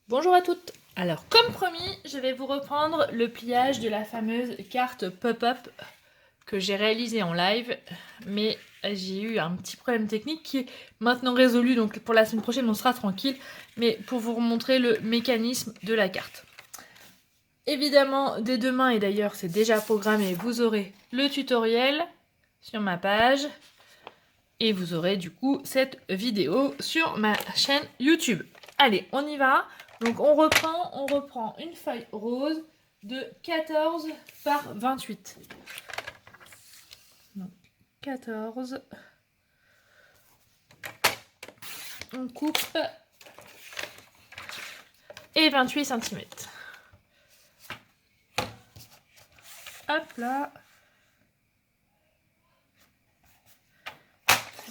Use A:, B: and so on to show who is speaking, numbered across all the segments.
A: Bonjour à toutes. Alors, comme promis, je vais vous reprendre le pliage de la fameuse carte pop-up que j'ai réalisée en live, mais j'ai eu un petit problème technique qui est maintenant résolu, donc pour la semaine prochaine on sera tranquille, mais pour vous montrer le mécanisme de la carte. Évidemment, dès demain, et d'ailleurs c'est déjà programmé, vous aurez le tutoriel sur ma page, et vous aurez du coup cette vidéo sur ma chaîne YouTube. Allez, on y va. Donc on reprend une feuille rose de 14 par 28. Donc 14. On coupe et 28 cm. Hop là.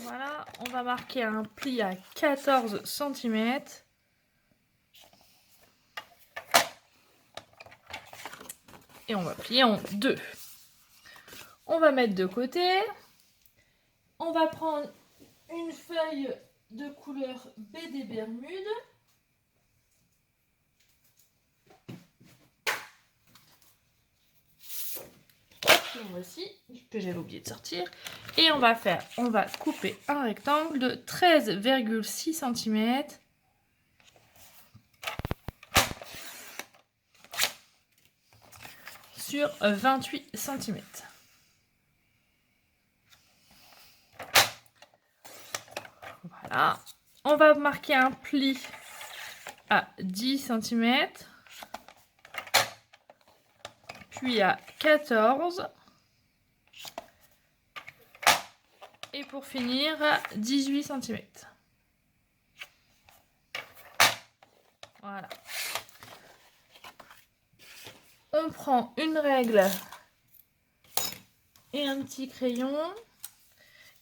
A: Voilà, on va marquer un pli à 14 cm. Et on va plier en deux. On va mettre de côté. On va prendre une feuille de couleur baie des Bermudes. Voici, que j'avais oublié de sortir. Et on va couper un rectangle de 13,6 cm. Sur 28 cm. Voilà. On va marquer un pli à 10 cm. Puis à 14. Et pour finir, 18 cm. Voilà. On prend une règle et un petit crayon.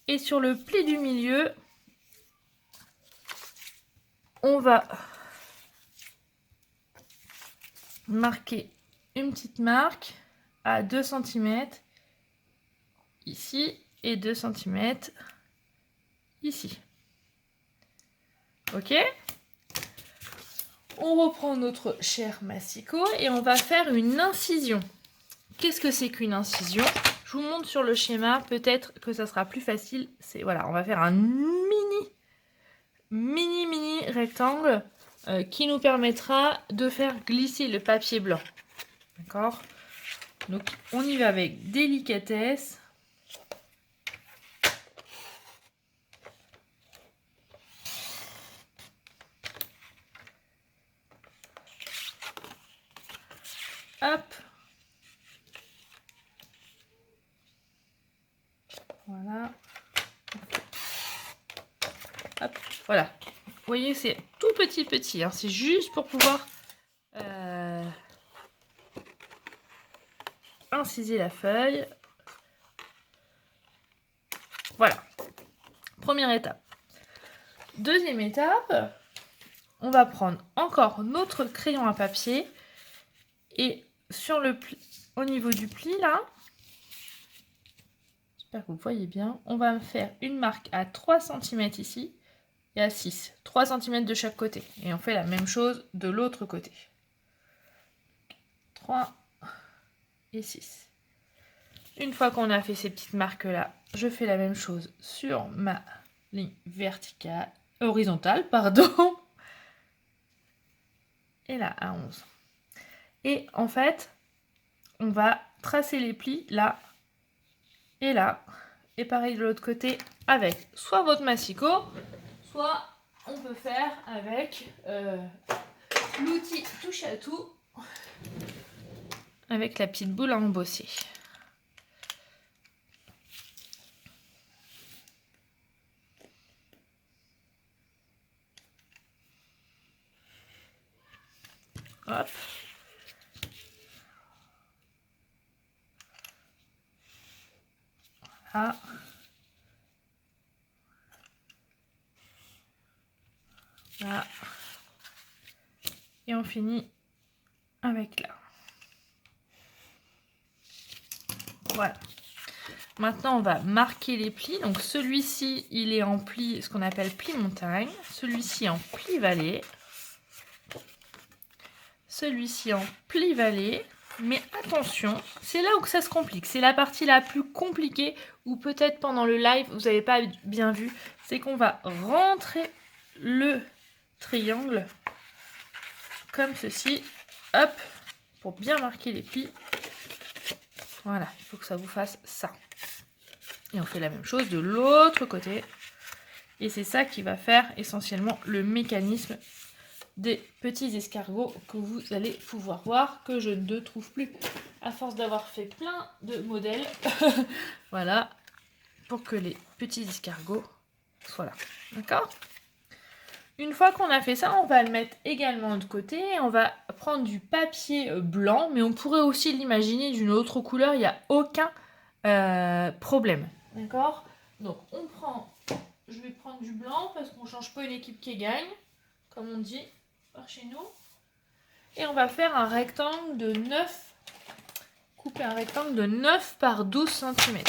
A: Et sur le pli du milieu, on va marquer une petite marque à 2 cm ici et 2 cm ici. Ok? On reprend notre cher massicot et on va faire une incision. Qu'est-ce que c'est qu'une incision? Je vous montre sur le schéma, peut-être que ça sera plus facile. C'est voilà, on va faire un mini rectangle qui nous permettra de faire glisser le papier blanc. D'accord? Donc on y va avec délicatesse. Hop. Voilà. Hop. Voilà. Vous voyez, c'est tout petit. Hein. C'est juste pour pouvoir inciser la feuille. Voilà. Première étape. Deuxième étape, on va prendre encore notre crayon à papier et sur le pli, au niveau du pli là, j'espère que vous voyez bien, on va faire une marque à 3 cm ici et à 6. 3 cm de chaque côté. Et on fait la même chose de l'autre côté. 3 et 6. Une fois qu'on a fait ces petites marques là, je fais la même chose sur ma ligne verticale, horizontale, pardon. Et là, à 11. Et en fait, on va tracer les plis là et là. Et pareil de l'autre côté avec soit votre massicot, soit on peut faire avec l'outil touche à tout, avec la petite boule à embosser. Hop. Voilà. Là. Et on finit avec là. Voilà. Maintenant, on va marquer les plis. Donc, celui-ci, il est en pli, ce qu'on appelle pli montagne. Celui-ci en pli vallée. celui-ci en pli-vallée. Mais attention, c'est là où ça se complique. C'est la partie la plus compliquée, ou peut-être pendant le live, vous n'avez pas bien vu. C'est qu'on va rentrer le triangle comme ceci. Hop, pour bien marquer les plis. Voilà, il faut que ça vous fasse ça. Et on fait la même chose de l'autre côté. Et c'est ça qui va faire essentiellement le mécanisme des petits escargots que vous allez pouvoir voir, que je ne trouve plus à force d'avoir fait plein de modèles. Voilà, pour que les petits escargots soient là. D'accord ? Une fois qu'on a fait ça, on va le mettre également de côté. On va prendre du papier blanc, mais on pourrait aussi l'imaginer d'une autre couleur, il n'y a aucun problème. D'accord ? Donc on prend, je vais prendre du blanc parce qu'on ne change pas une équipe qui gagne, comme on dit par chez nous. Et on va faire un rectangle de 9, couper un rectangle de 9 par 12 cm.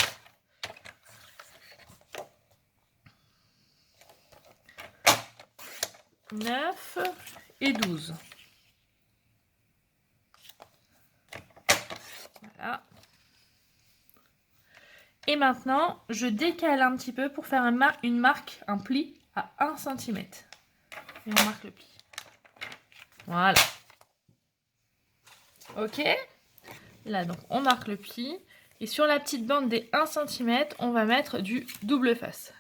A: « 9 et 12. Voilà. Et maintenant, je décale un petit peu pour faire une marque, un pli à 1 cm. Et on marque le pli. Voilà. Ok. Là, donc, on marque le pli. Et sur la petite bande des 1 cm, on va mettre du double face.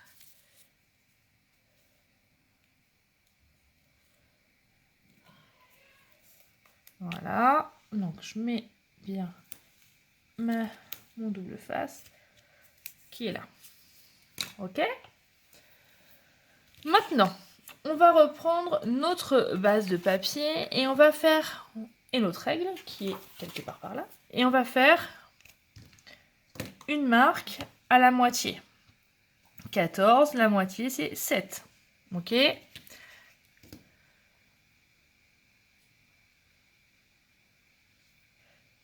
A: Voilà. Donc, je mets bien mon double face qui est là. Ok. Maintenant, on va reprendre notre base de papier et on va faire, et notre règle qui est quelque part par là, et on va faire une marque à la moitié. 14, la moitié c'est 7. Ok.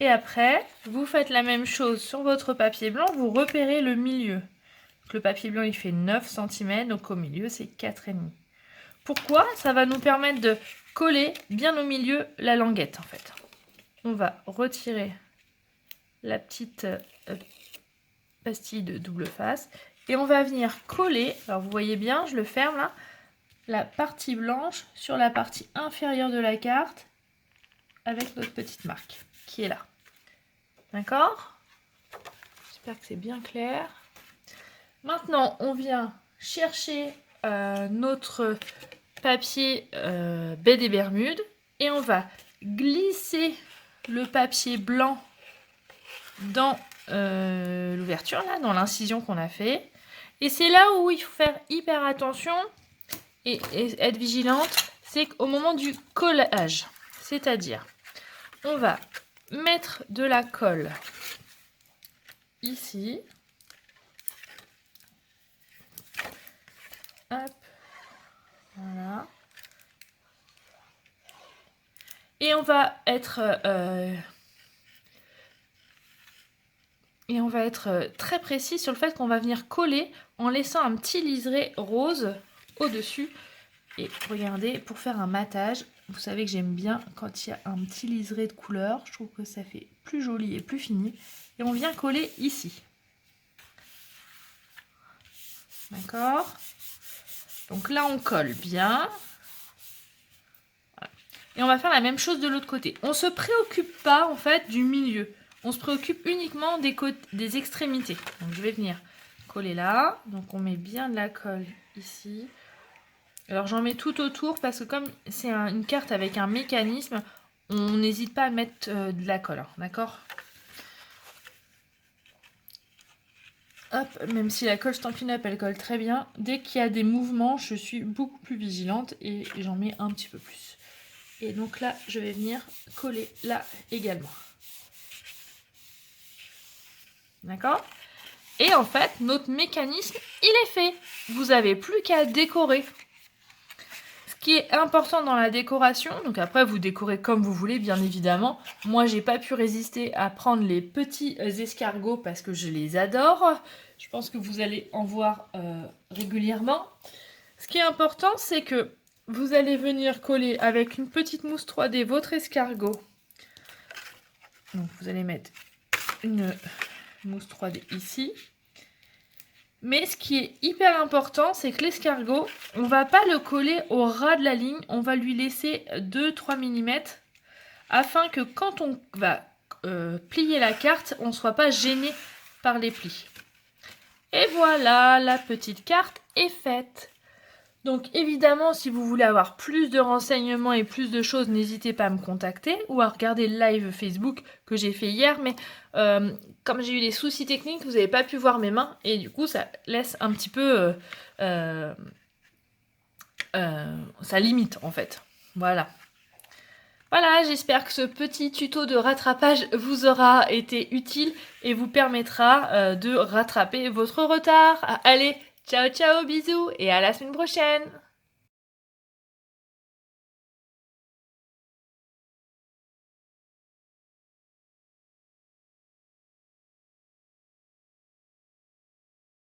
A: Et après, vous faites la même chose sur votre papier blanc, vous repérez le milieu. Donc, le papier blanc il fait 9 cm, donc au milieu c'est 4,5. Pourquoi ? Ça va nous permettre de coller bien au milieu la languette en fait. On va retirer la petite pastille de double face et on va venir coller, alors vous voyez bien, je le ferme là, la partie blanche sur la partie inférieure de la carte avec notre petite marque qui est là. D'accord ? J'espère que c'est bien clair. Maintenant, on vient chercher notre papier baie des Bermudes et on va glisser le papier blanc dans l'ouverture, là, dans l'incision qu'on a fait. Et c'est là où il faut faire hyper attention et être vigilante, c'est qu'au moment du collage, c'est-à-dire, on va mettre de la colle ici. Hop, voilà. Et on va être très précis sur le fait qu'on va venir coller en laissant un petit liseré rose au-dessus. Et regardez, pour faire un matage, vous savez que j'aime bien quand il y a un petit liseré de couleur. Je trouve que ça fait plus joli et plus fini. Et on vient coller ici. D'accord ? Donc là, on colle bien. Voilà. Et on va faire la même chose de l'autre côté. On ne se préoccupe pas, en fait, du milieu. On se préoccupe uniquement des extrémités. Donc, je vais venir coller là. Donc, on met bien de la colle ici. Alors, j'en mets tout autour parce que comme c'est une carte avec un mécanisme, on n'hésite pas à mettre de la colle. Hein, d'accord ? Hop, même si la colle Stampin' Up, elle colle très bien, dès qu'il y a des mouvements, je suis beaucoup plus vigilante et j'en mets un petit peu plus. Et donc là, je vais venir coller là également. D'accord ? Et en fait, notre mécanisme, il est fait. Vous n'avez plus qu'à décorer. Ce qui est important dans la décoration, donc après vous décorez comme vous voulez bien évidemment. Moi j'ai pas pu résister à prendre les petits escargots parce que je les adore. Je pense que vous allez en voir régulièrement. Ce qui est important c'est que vous allez venir coller avec une petite mousse 3D votre escargot. Donc vous allez mettre une mousse 3D ici. Mais ce qui est hyper important, c'est que l'escargot, on va pas le coller au ras de la ligne, on va lui laisser 2-3 mm afin que quand on va plier la carte, on ne soit pas gêné par les plis. Et voilà, la petite carte est faite. Donc évidemment, si vous voulez avoir plus de renseignements et plus de choses, n'hésitez pas à me contacter ou à regarder le live Facebook que j'ai fait hier. Mais comme j'ai eu des soucis techniques, vous n'avez pas pu voir mes mains et du coup, ça laisse un petit peu... ça limite en fait. Voilà. Voilà, j'espère que ce petit tuto de rattrapage vous aura été utile et vous permettra de rattraper votre retard. Allez, ciao ciao, bisous et à la semaine prochaine!